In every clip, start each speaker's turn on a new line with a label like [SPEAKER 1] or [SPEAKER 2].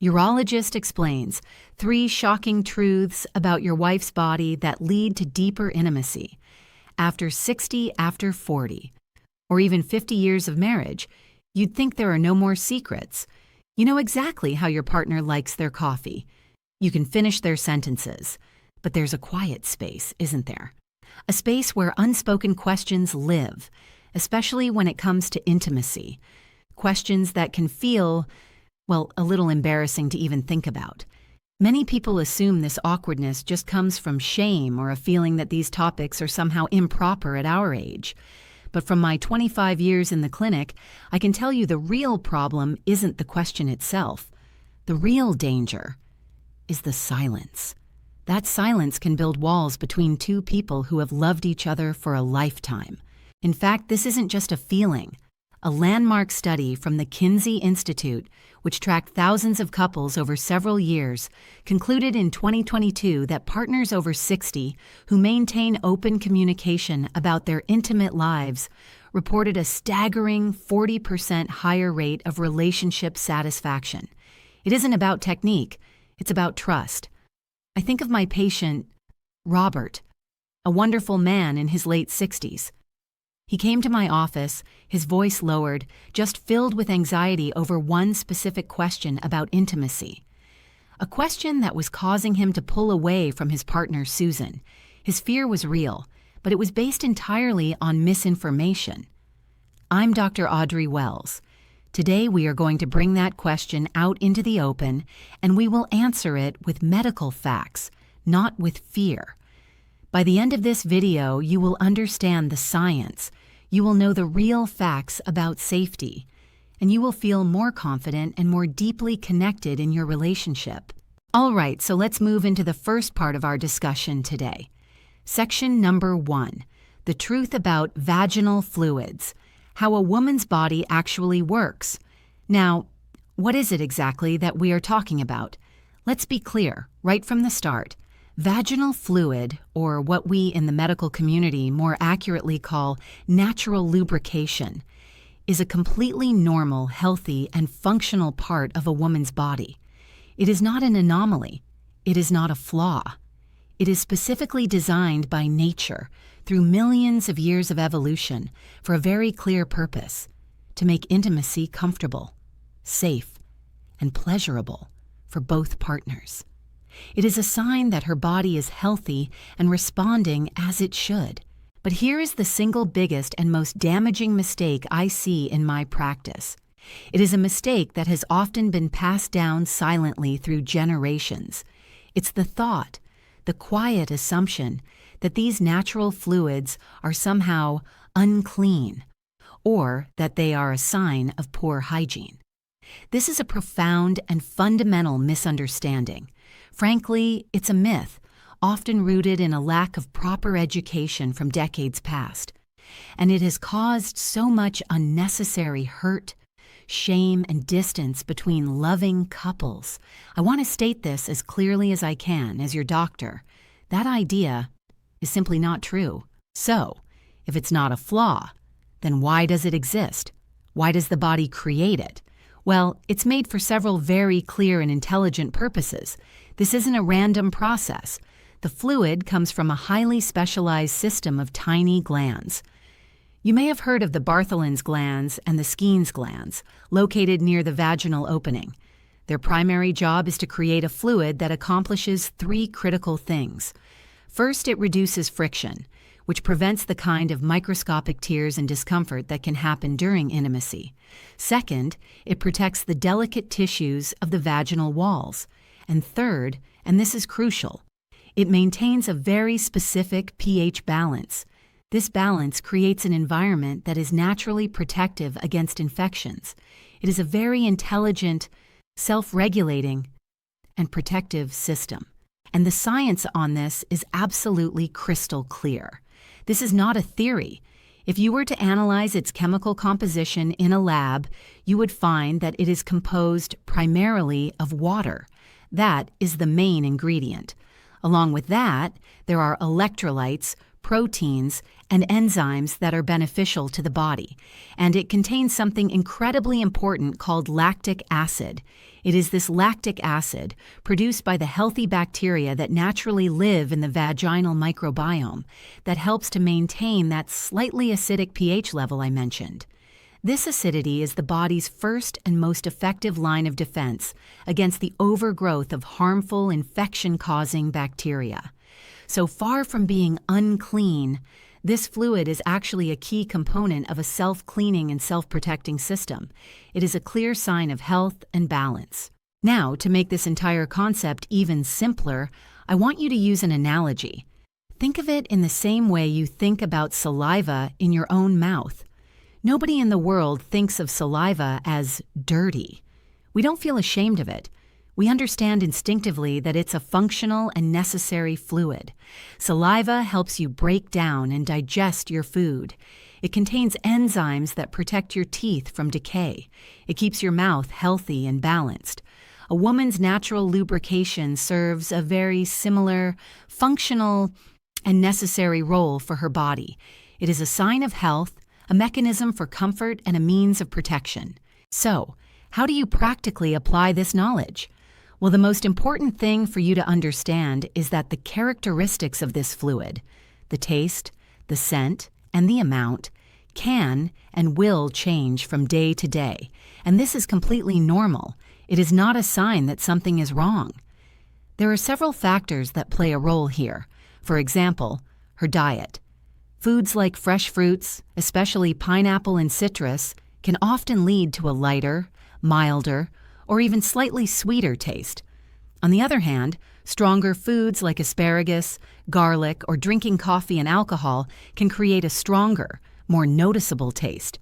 [SPEAKER 1] Urologist explains 3 shocking truths about your wife's body that lead to deeper intimacy. After 60, after 40, or even 50 years of marriage, you'd think there are no more secrets. You know exactly how your partner likes their coffee. You can finish their sentences. But there's a quiet space, isn't there? A space where unspoken questions live, especially when it comes to intimacy. Questions that can feel, well, a little embarrassing to even think about. Many people assume this awkwardness just comes from shame or a feeling that these topics are somehow improper at our age. But from my 25 years in the clinic, I can tell you the real problem isn't the question itself. The real danger is the silence. That silence can build walls between 2 people who have loved each other for a lifetime. In fact, this isn't just a feeling. A landmark study from the Kinsey Institute, which tracked thousands of couples over several years, concluded in 2022 that partners over 60 who maintain open communication about their intimate lives reported a staggering 40% higher rate of relationship satisfaction. It isn't about technique, it's about trust. I think of my patient, Robert, a wonderful man in his late 60s. He came to my office, his voice lowered, just filled with anxiety over one specific question about intimacy. A question that was causing him to pull away from his partner, Susan. His fear was real, but it was based entirely on misinformation. I'm Dr. Audrey Wells. Today we are going to bring that question out into the open, and we will answer it with medical facts, not with fear. By the end of this video, you will understand the science, you will know the real facts about safety, and you will feel more confident and more deeply connected in your relationship. All right, so let's move into the first part of our discussion today. Section number 1, the truth about vaginal fluids. How a woman's body actually works. Now, what is it exactly that we are talking about? Let's be clear, right from the start. Vaginal fluid, or what we in the medical community more accurately call natural lubrication, is a completely normal, healthy, and functional part of a woman's body. It is not an anomaly. It is not a flaw. It is specifically designed by nature through millions of years of evolution for a very clear purpose: to make intimacy comfortable, safe, and pleasurable for both partners. It is a sign that her body is healthy and responding as it should. But here is the single biggest and most damaging mistake I see in my practice. It is a mistake that has often been passed down silently through generations. It's the thought, the quiet assumption, that these natural fluids are somehow unclean, or that they are a sign of poor hygiene. This is a profound and fundamental misunderstanding. Frankly, it's a myth, often rooted in a lack of proper education from decades past. And it has caused so much unnecessary hurt, shame, and distance between loving couples. I want to state this as clearly as I can as your doctor. That idea is simply not true. So, if it's not a flaw, then why does it exist? Why does the body create it? Well, it's made for several very clear and intelligent purposes. This isn't a random process. The fluid comes from a highly specialized system of tiny glands. You may have heard of the Bartholin's glands and the Skene's glands, located near the vaginal opening. Their primary job is to create a fluid that accomplishes 3 critical things. First, it reduces friction, which prevents the kind of microscopic tears and discomfort that can happen during intimacy. Second, it protects the delicate tissues of the vaginal walls. And third, and this is crucial, it maintains a very specific pH balance. This balance creates an environment that is naturally protective against infections. It is a very intelligent, self-regulating, and protective system. And the science on this is absolutely crystal clear. This is not a theory. If you were to analyze its chemical composition in a lab, you would find that it is composed primarily of water. That is the main ingredient. Along with that, there are electrolytes, proteins, and enzymes that are beneficial to the body, and it contains something incredibly important called lactic acid. It is this lactic acid, produced by the healthy bacteria that naturally live in the vaginal microbiome, that helps to maintain that slightly acidic pH level I mentioned. This acidity is the body's first and most effective line of defense against the overgrowth of harmful infection-causing bacteria. So far from being unclean, this fluid is actually a key component of a self-cleaning and self-protecting system. It is a clear sign of health and balance. Now, to make this entire concept even simpler, I want you to use an analogy. Think of it in the same way you think about saliva in your own mouth. Nobody in the world thinks of saliva as dirty. We don't feel ashamed of it. We understand instinctively that it's a functional and necessary fluid. Saliva helps you break down and digest your food. It contains enzymes that protect your teeth from decay. It keeps your mouth healthy and balanced. A woman's natural lubrication serves a very similar, functional, and necessary role for her body. It is a sign of health, a mechanism for comfort, and a means of protection. So, how do you practically apply this knowledge? Well, the most important thing for you to understand is that the characteristics of this fluid, the taste, the scent, and the amount, can and will change from day to day, and this is completely normal. It is not a sign that something is wrong. There are several factors that play a role here. For example, her diet. Foods like fresh fruits, especially pineapple and citrus, can often lead to a lighter, milder, or even slightly sweeter taste. On the other hand, stronger foods like asparagus, garlic, or drinking coffee and alcohol can create a stronger, more noticeable taste.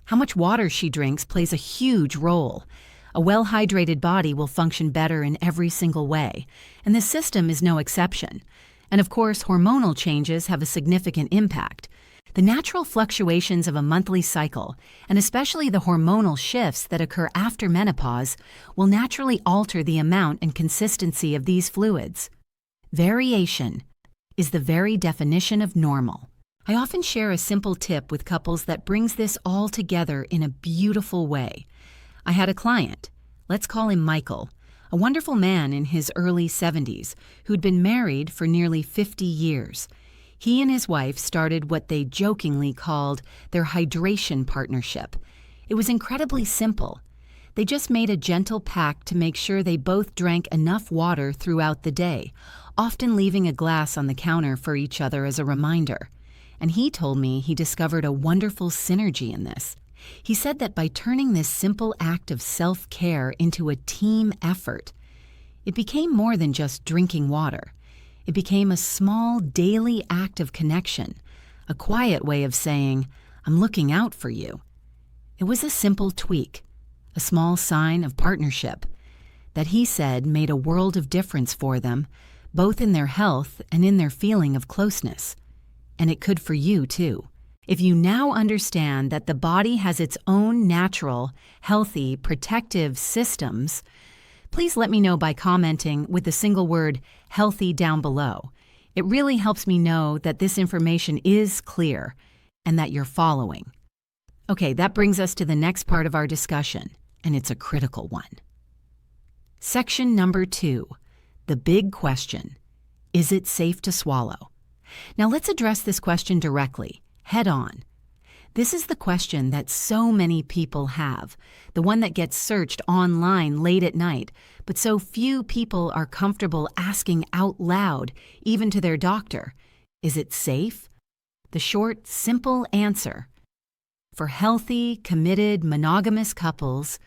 [SPEAKER 1] How much water she drinks plays a huge role. A well-hydrated body will function better in every single way, and this system is no exception. And of course, hormonal changes have a significant impact. The natural fluctuations of a monthly cycle, and especially the hormonal shifts that occur after menopause, will naturally alter the amount and consistency of these fluids. Variation is the very definition of normal. I often share a simple tip with couples that brings this all together in a beautiful way. I had a client, let's call him Michael, a wonderful man in his early 70s who'd been married for nearly 50 years. He and his wife started what they jokingly called their hydration partnership. It was incredibly simple. They just made a gentle pact to make sure they both drank enough water throughout the day, often leaving a glass on the counter for each other as a reminder. And he told me he discovered a wonderful synergy in this. He said that by turning this simple act of self-care into a team effort, it became more than just drinking water. It became a small daily act of connection, a quiet way of saying, "I'm looking out for you." It was a simple tweak, a small sign of partnership, that he said made a world of difference for them, both in their health and in their feeling of closeness. And it could for you too. If you now understand that the body has its own natural, healthy, protective systems, please let me know by commenting with the single word "healthy" down below. It really helps me know that this information is clear and that you're following. Okay, that brings us to the next part of our discussion, and it's a critical one. Section number 2, the big question: is it safe to swallow? Now let's address this question directly, head on. This is the question that so many people have, the one that gets searched online late at night, but so few people are comfortable asking out loud, even to their doctor. Is it safe? The short, simple answer for healthy, committed, monogamous couples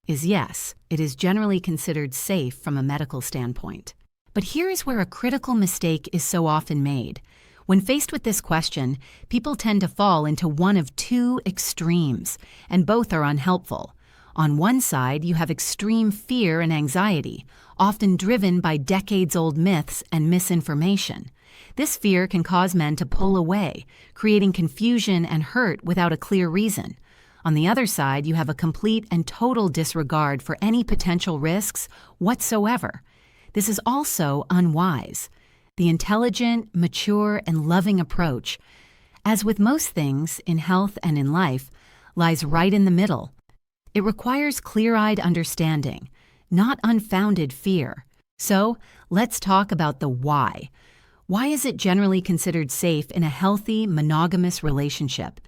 [SPEAKER 1] is yes, it is generally considered safe from a medical standpoint. But here is where a critical mistake is so often made. When faced with this question, people tend to fall into one of two extremes, and both are unhelpful. On one side, you have extreme fear and anxiety, often driven by decades-old myths and misinformation. This fear can cause men to pull away, creating confusion and hurt without a clear reason. On the other side, you have a complete and total disregard for any potential risks whatsoever. This is also unwise. the intelligent, mature, and loving approach, as with most things in health and in life, lies right in the middle. It requires clear-eyed understanding, not unfounded fear. So, let's talk about the why. Why is it generally considered safe in a healthy, monogamous relationship?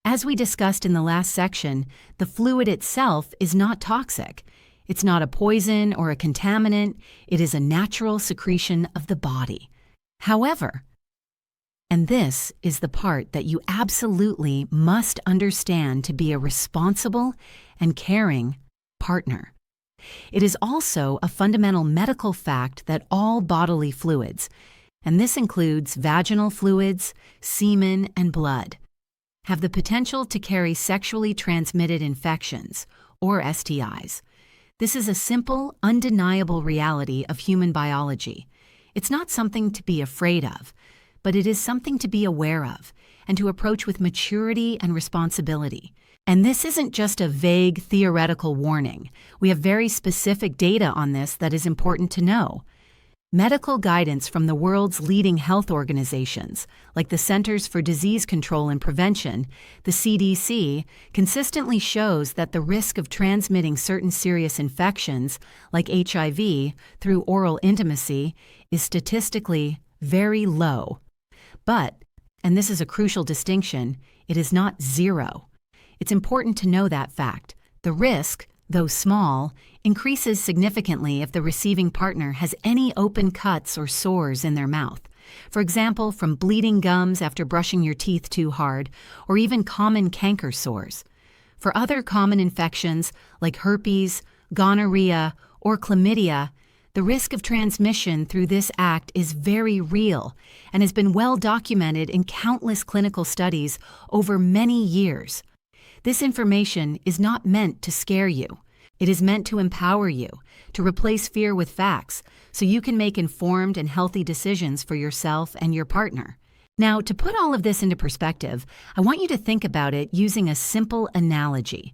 [SPEAKER 1] As we discussed in the last section, the fluid itself is not toxic. It's not a poison or a contaminant. It is a natural secretion of the body. However, and this is the part that you absolutely must understand to be a responsible and caring partner. It is also a fundamental medical fact that all bodily fluids, and this includes vaginal fluids, semen, and blood, have the potential to carry sexually transmitted infections, or STIs. This is a simple, undeniable reality of human biology. It's not something to be afraid of, but it is something to be aware of and to approach with maturity and responsibility. And this isn't just a vague, theoretical warning. We have very specific data on this that is important to know. Medical guidance from the world's leading health organizations, like the Centers for Disease Control and Prevention, the CDC, consistently shows that the risk of transmitting certain serious infections, like HIV, through oral intimacy is statistically very low. But, and this is a crucial distinction, it is not zero. It's important to know that fact. The risk, though small, increases significantly if the receiving partner has any open cuts or sores in their mouth. For example, from bleeding gums after brushing your teeth too hard, or even common canker sores. For other common infections like herpes, gonorrhea, or chlamydia, the risk of transmission through this act is very real and has been well documented in countless clinical studies over many years. This information is not meant to scare you. It is meant to empower you, to replace fear with facts, so you can make informed and healthy decisions for yourself and your partner. Now, to put all of this into perspective, I want you to think about it using a simple analogy.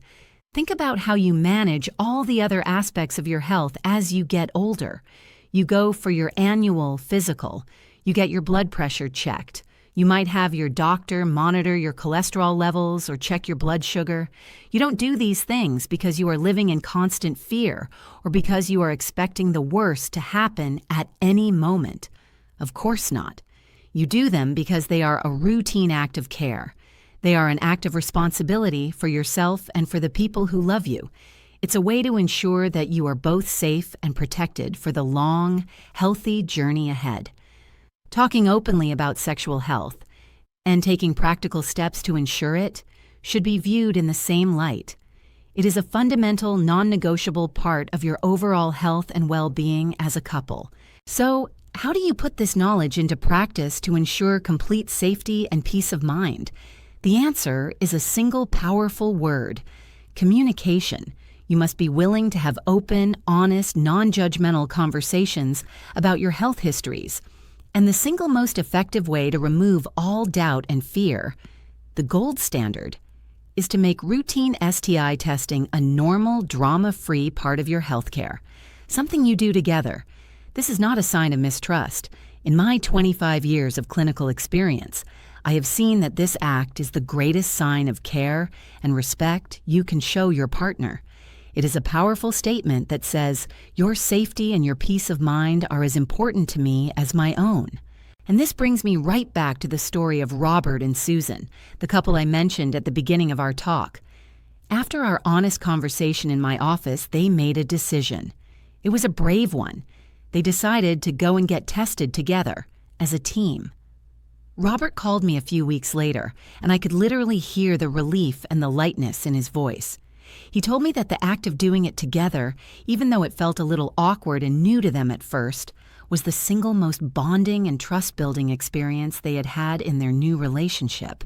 [SPEAKER 1] Think about how you manage all the other aspects of your health as you get older. You go for your annual physical. You get your blood pressure checked. You might have your doctor monitor your cholesterol levels or check your blood sugar. You don't do these things because you are living in constant fear or because you are expecting the worst to happen at any moment. Of course not. You do them because they are a routine act of care. They are an act of responsibility for yourself and for the people who love you. It's a way to ensure that you are both safe and protected for the long, healthy journey ahead. Talking openly about sexual health and taking practical steps to ensure it should be viewed in the same light. It is a fundamental, non-negotiable part of your overall health and well-being as a couple. So, how do you put this knowledge into practice to ensure complete safety and peace of mind? The answer is a single powerful word: communication. You must be willing to have open, honest, non-judgmental conversations about your health histories. And the single most effective way to remove all doubt and fear, the gold standard, is to make routine STI testing a normal, drama-free part of your healthcare, something you do together. This is not a sign of mistrust. In my 25 years of clinical experience, I have seen that this act is the greatest sign of care and respect you can show your partner. It is a powerful statement that says, your safety and your peace of mind are as important to me as my own. And this brings me right back to the story of Robert and Susan, the couple I mentioned at the beginning of our talk. After our honest conversation in my office, they made a decision. It was a brave one. They decided to go and get tested together, as a team. Robert called me a few weeks later, and I could literally hear the relief and the lightness in his voice. He told me that the act of doing it together, even though it felt a little awkward and new to them at first, was the single most bonding and trust-building experience they had had in their new relationship.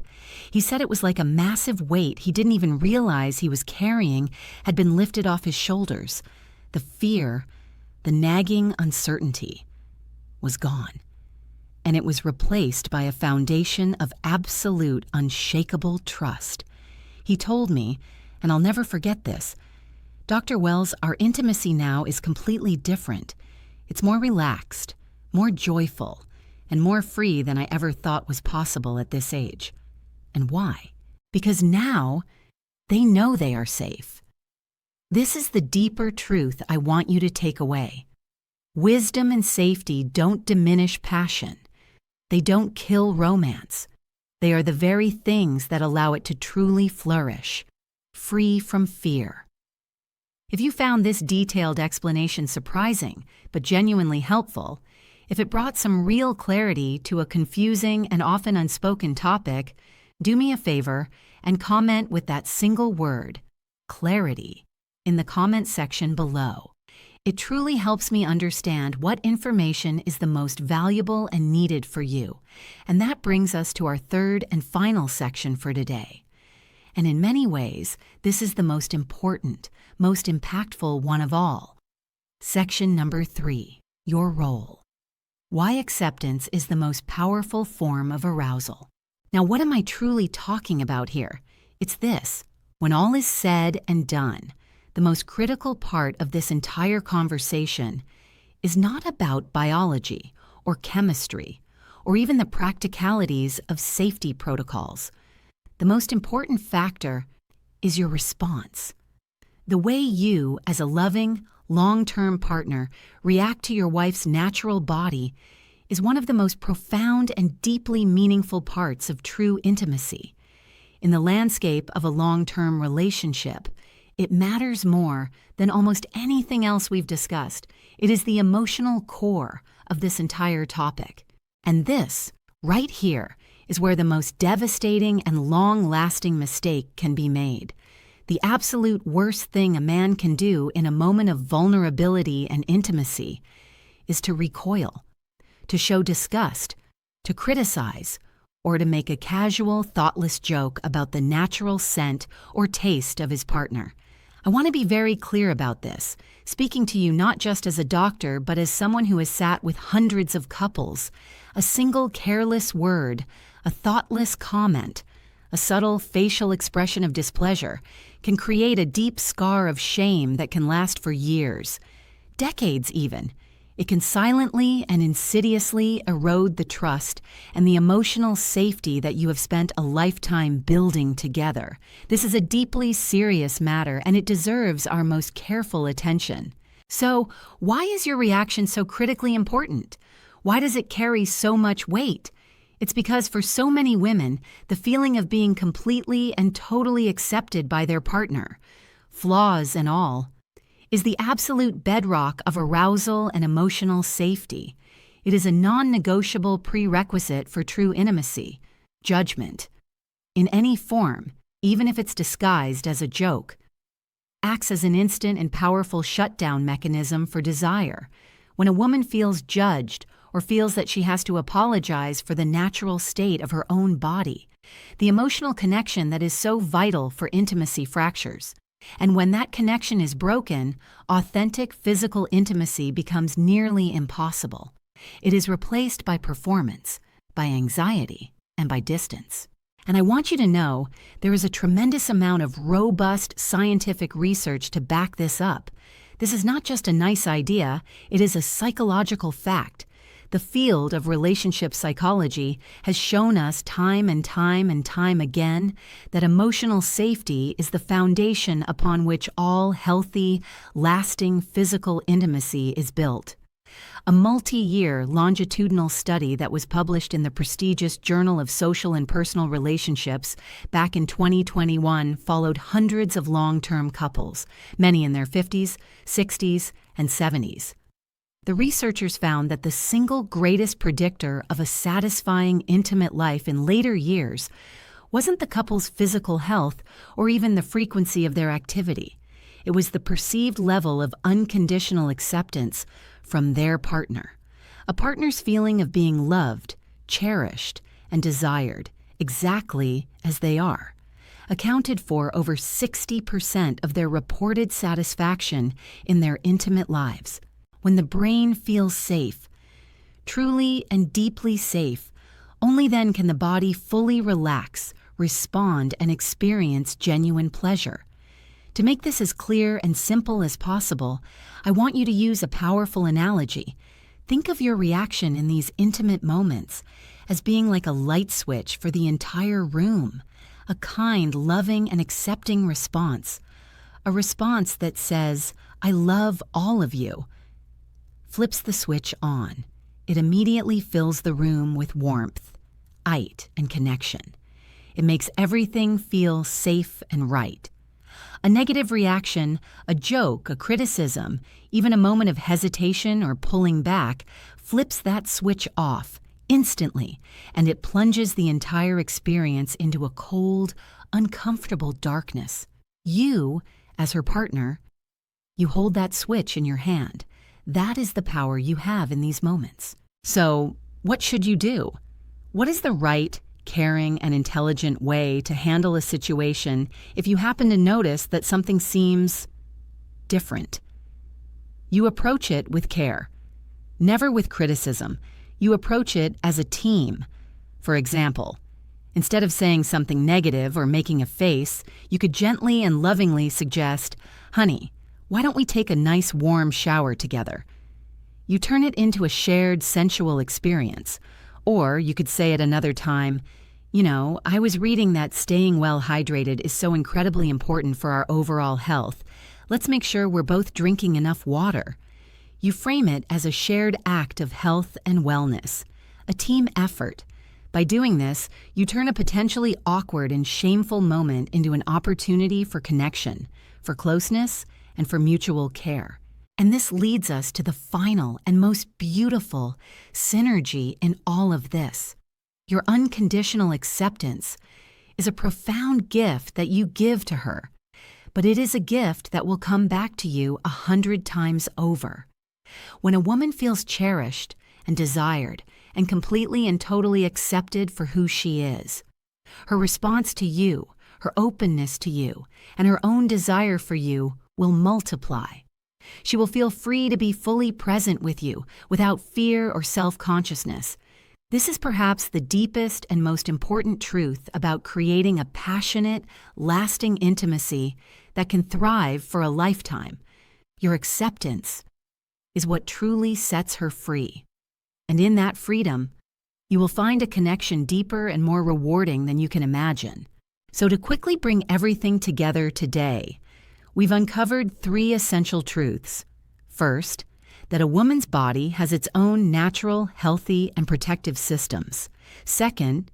[SPEAKER 1] He said it was like a massive weight he didn't even realize he was carrying had been lifted off his shoulders. The fear, the nagging uncertainty, was gone, and it was replaced by a foundation of absolute, unshakable trust. He told me, and I'll never forget this, Dr. Wells, our intimacy now is completely different. It's more relaxed, more joyful. and more free than I ever thought was possible at this age. And why? Because now they know they are safe. This is the deeper truth I want you to take away. Wisdom and safety don't diminish passion. They don't kill romance. They are the very things that allow it to truly flourish, free from fear. If you found this detailed explanation surprising, but genuinely helpful, if it brought some real clarity to a confusing and often unspoken topic, do me a favor and comment with that single word, clarity, in the comment section below. It truly helps me understand what information is the most valuable and needed for you. And that brings us to our third and final section for today. And in many ways, this is the most important, most impactful one of all. Section number 3, your role. Why acceptance is the most powerful form of arousal. Now, what am I truly talking about here? It's this. When all is said and done, the most critical part of this entire conversation is not about biology or chemistry or even the practicalities of safety protocols. The most important factor is your response. The way you, as a loving, long-term partner, react to your wife's natural body is one of the most profound and deeply meaningful parts of true intimacy. In the landscape of a long-term relationship, it matters more than almost anything else we've discussed. It is the emotional core of this entire topic. And this, right here, is where the most devastating and long-lasting mistake can be made. The absolute worst thing a man can do in a moment of vulnerability and intimacy is to recoil, to show disgust, to criticize, or to make a casual, thoughtless joke about the natural scent or taste of his partner. I want to be very clear about this, speaking to you not just as a doctor, but as someone who has sat with hundreds of couples. A single careless word, a thoughtless comment, a subtle facial expression of displeasure can create a deep scar of shame that can last for years, decades even. It can silently and insidiously erode the trust and the emotional safety that you have spent a lifetime building together. This is a deeply serious matter, and it deserves our most careful attention. So, why is your reaction so critically important? Why does it carry so much weight? It's because for so many women, the feeling of being completely and totally accepted by their partner, flaws and all, is the absolute bedrock of arousal and emotional safety. It is a non-negotiable prerequisite for true intimacy, judgment, in any form, even if it's disguised as a joke, acts as an instant and powerful shutdown mechanism for desire. When a woman feels judged or feels that she has to apologize for the natural state of her own body, the emotional connection that is so vital for intimacy fractures. And when that connection is broken, authentic physical intimacy becomes nearly impossible. It is replaced by performance, by anxiety, and by distance. And I want you to know there is a tremendous amount of robust scientific research to back this up. This is not just a nice idea, it is a psychological fact. The field of relationship psychology has shown us time and time again that emotional safety is the foundation upon which all healthy, lasting physical intimacy is built. A multi-year longitudinal study that was published in the prestigious Journal of Social and Personal Relationships back in 2021 followed hundreds of long-term couples, many in their 50s, 60s, and 70s. The researchers found that the single greatest predictor of a satisfying, intimate life in later years wasn't the couple's physical health or even the frequency of their activity. It was the perceived level of unconditional acceptance from their partner. A partner's feeling of being loved, cherished, and desired exactly as they are accounted for over 60% of their reported satisfaction in their intimate lives. When the brain feels safe, truly and deeply safe, only then can the body fully relax, respond, and experience genuine pleasure. To make this as clear and simple as possible, I want you to use a powerful analogy. Think of your reaction in these intimate moments as being like a light switch for the entire room, a kind, loving, and accepting response. A response that says, "I love all of you," flips the switch on. It immediately fills the room with warmth, light, and connection. It makes everything feel safe and right. A negative reaction, a joke, a criticism, even a moment of hesitation or pulling back, flips that switch off instantly, and it plunges the entire experience into a cold, uncomfortable darkness. You, as her partner, you hold that switch in your hand. That is the power you have in these moments. So, what should you do? What is the right, caring, and intelligent way to handle a situation if you happen to notice that something seems different? You approach it with care, never with criticism. You approach it as a team. For example, instead of saying something negative or making a face, you could gently and lovingly suggest, "Honey, why don't we take a nice warm shower together?" You turn it into a shared sensual experience. Or you could say at another time, "You know, I was reading that staying well hydrated is so incredibly important for our overall health. Let's make sure we're both drinking enough water." You frame it as a shared act of health and wellness, a team effort. By doing this, you turn a potentially awkward and shameful moment into an opportunity for connection, for closeness, and for mutual care. And this leads us to the final and most beautiful synergy in all of this. Your unconditional acceptance is a profound gift that you give to her, but it is a gift that will come back to you 100 times over. When a woman feels cherished and desired and completely and totally accepted for who she is, her response to you, her openness to you, and her own desire for you will multiply. She will feel free to be fully present with you without fear or self-consciousness. This is perhaps the deepest and most important truth about creating a passionate, lasting intimacy that can thrive for a lifetime. Your acceptance is what truly sets her free. And in that freedom, you will find a connection deeper and more rewarding than you can imagine. So to quickly bring everything together today, we've uncovered 3 essential truths. First, that a woman's body has its own natural, healthy, and protective systems. Second,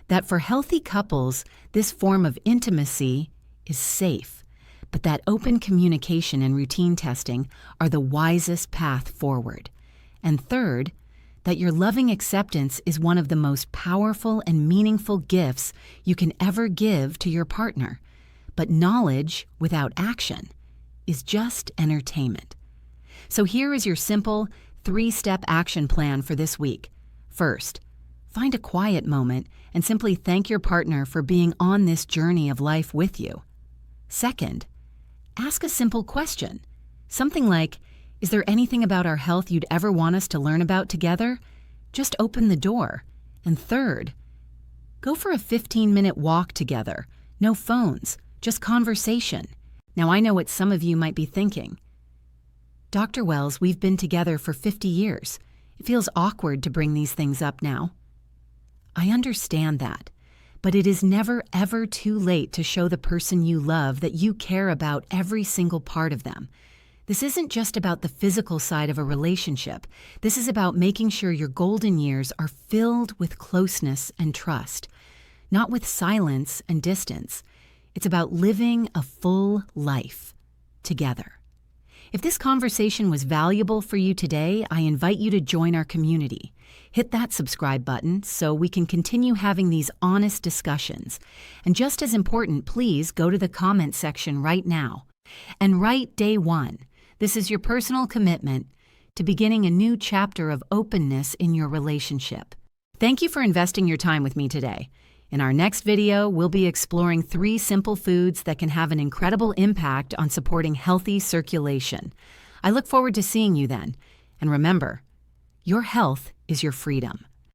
[SPEAKER 1] that for healthy couples, this form of intimacy is safe, but that open communication and routine testing are the wisest path forward. And third, that your loving acceptance is one of the most powerful and meaningful gifts you can ever give to your partner. But knowledge without action is just entertainment. So here is your simple 3-step action plan for this week. First, find a quiet moment and simply thank your partner for being on this journey of life with you. Second, ask a simple question. Something like, "Is there anything about our health you'd ever want us to learn about together?" Just open the door. And third, go for a 15-minute walk together. No phones. Just conversation. Now, I know what some of you might be thinking. "Dr. Wells, we've been together for 50 years. It feels awkward to bring these things up now." I understand that, but it is never, ever too late to show the person you love that you care about every single part of them. This isn't just about the physical side of a relationship. This is about making sure your golden years are filled with closeness and trust, not with silence and distance. It's about living a full life together. If this conversation was valuable for you today, I invite you to join our community. Hit that subscribe button so we can continue having these honest discussions. And just as important, please go to the comment section right now and write day 1. This is your personal commitment to beginning a new chapter of openness in your relationship. Thank you for investing your time with me today. In our next video, we'll be exploring 3 simple foods that can have an incredible impact on supporting healthy circulation. I look forward to seeing you then. And remember, your health is your freedom.